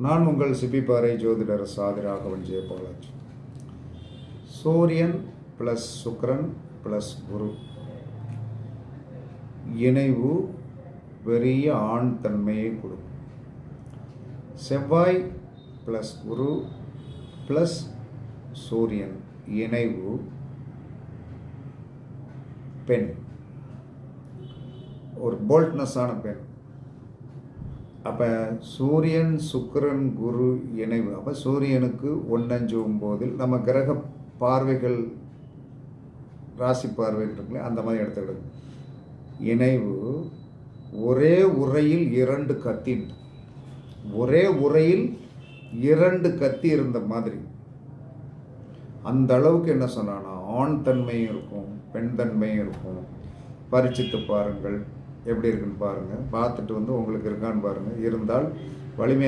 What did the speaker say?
நான் உங்கள் சிப்பிப்பாறை ஜோதிடர் சாதி ராகவன் ஜெயபாலாஜி. சூரியன் ப்ளஸ் சுக்கிரன் ப்ளஸ் குரு இணைவு பெரிய ஆண் தன்மையை கொடுக்கும். செவ்வாய் ப்ளஸ் குரு ப்ளஸ் சூரியன் இணைவு பெண், ஒரு போல்ட்னஸான பெண். அப்போ சூரியன் சுக்கிரன் குரு இணைவு, அப்போ சூரியனுக்கு 1-5-9 நம்ம கிரக பார்வைகள் ராசி பார்வைகள் இருக்குல்ல, அந்த மாதிரி எடுத்துக்கிடுங்க. இணைவு ஒரே உரையில் 2 கத்தி, ஒரே உரையில் 2 கத்தி இருந்த மாதிரி. அந்த அளவுக்கு என்ன சொன்னான்னா ஆண் தன்மையும் இருக்கும் பெண் தன்மையும் இருக்கும். பரிச்சித்து பாருங்கள், எப்படி இருக்குன்னு பாருங்கள். பார்த்துட்டு உங்களுக்கு இருக்கான்னு பாருங்கள். இருந்தால் வலிமை